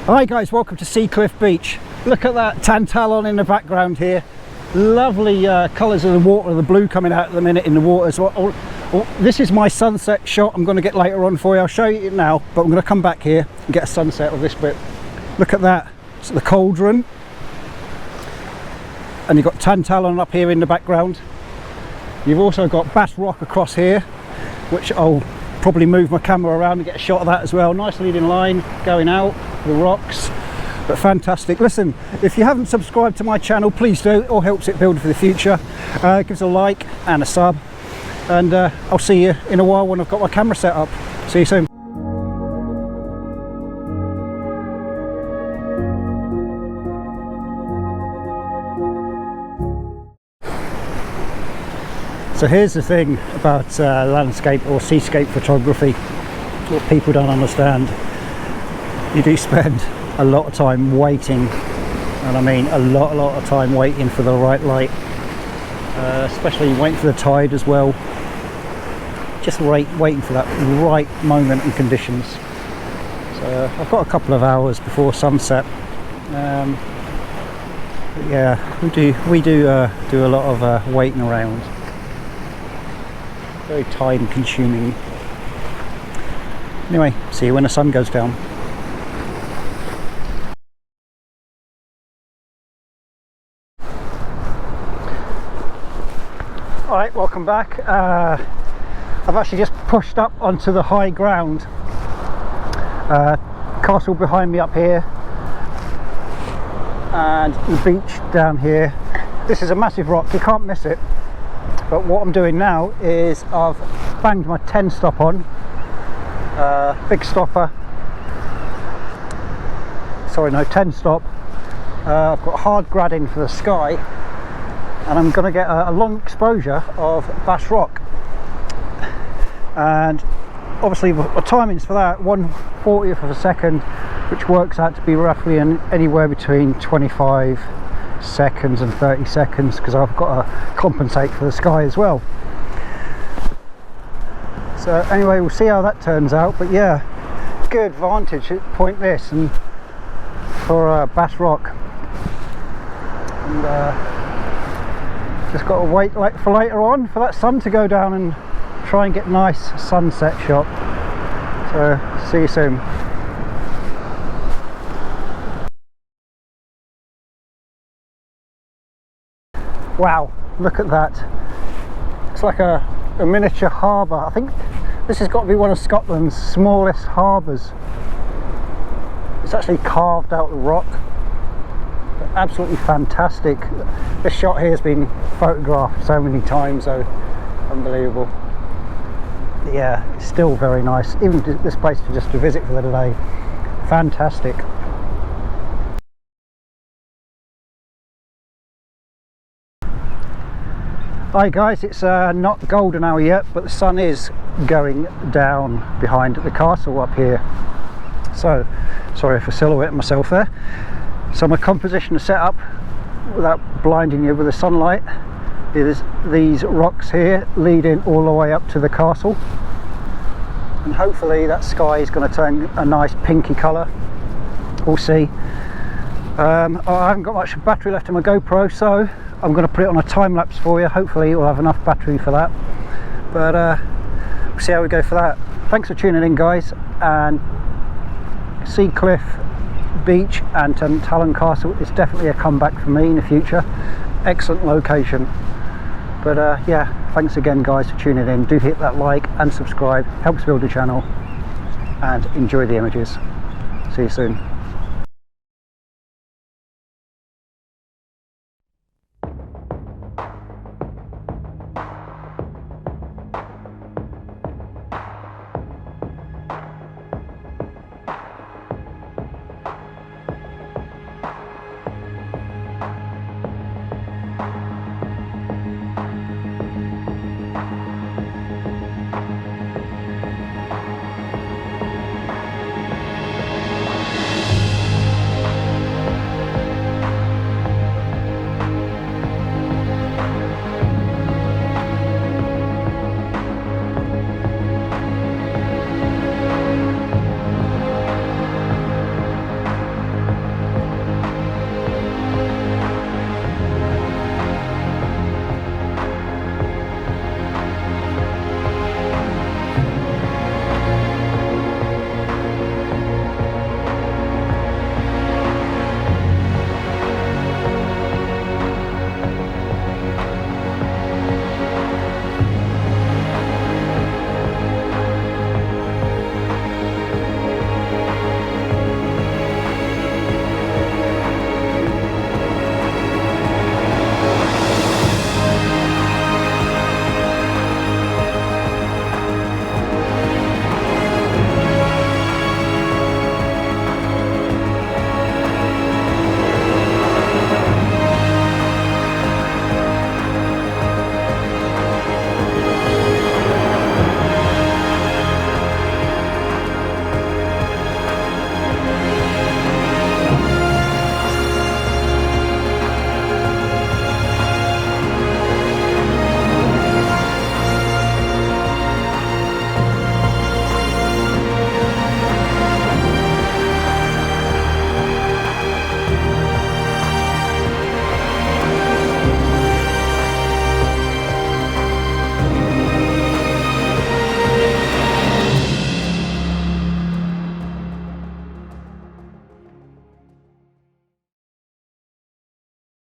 Hi guys, welcome to Seacliff Beach. Look at that tantalon in the background here. Lovely colours of the water, the blue coming out at the minute in the water as well. This is my sunset shot I'm going to get later on for you. I'll show you it now, but I'm going to come back here and get a sunset of this bit. Look at that, it's the cauldron. And you've got tantalon up here in the background. You've also got bass rock across here, which I'll probably move my camera around and get a shot of that as well. Nice leading line going out, the rocks, but fantastic. Listen, if you haven't subscribed to my channel, please do. It all helps it build for the future. Give us a like and a sub, and I'll see you in a while when I've got my camera set up. See you soon. So here's the thing about landscape or seascape photography, what people don't understand. You do spend a lot of time waiting, and I mean a lot of time waiting for the right light, especially waiting for the tide as well. Just waiting for that right moment and conditions. So I've got a couple of hours before sunset. Yeah, we do a lot of waiting around. Very time consuming. Anyway, see you when the sun goes down. Alright, welcome back. I've actually just pushed up onto the high ground. Castle behind me up here, and the beach down here. This is a massive rock, you can't miss it. But what I'm doing now is I've banged my 10 stop on, big stopper, sorry no 10 stop. I've got hard grad in for the sky, and I'm going to get a long exposure of bass rock, and obviously the timings for that 1/40th of a second, which works out to be roughly anywhere between 25 seconds and 30 seconds, because I've got to compensate for the sky as well. So anyway, we'll see how that turns out, but yeah, good vantage point this, and for bass rock, and just got to wait for later on for that sun to go down and try and get a nice sunset shot. So see you soon. Wow, look at that. It's like a miniature harbour. I think this has got to be one of Scotland's smallest harbours. It's actually carved out the rock. Absolutely fantastic. This shot here has been photographed so many times, so unbelievable. Yeah, it's still very nice. Even this place just to visit for the day. Fantastic. Hi guys, it's not golden hour yet, but the sun is going down behind the castle up here. So, sorry for silhouetting myself there. So my composition is set up without blinding you with the sunlight. There's these rocks here leading all the way up to the castle, and hopefully that sky is going to turn a nice pinky colour. We'll see. I haven't got much battery left in my GoPro, so I'm going to put it on a time lapse for you. Hopefully we'll have enough battery for that, but we'll see how we go for that. Thanks for tuning in guys, and Seacliff Beach and Tantalon Castle is definitely a comeback for me in the future. Excellent location. But yeah, thanks again guys for tuning in. Do hit that like and subscribe, helps build the channel, and enjoy the images. See you soon.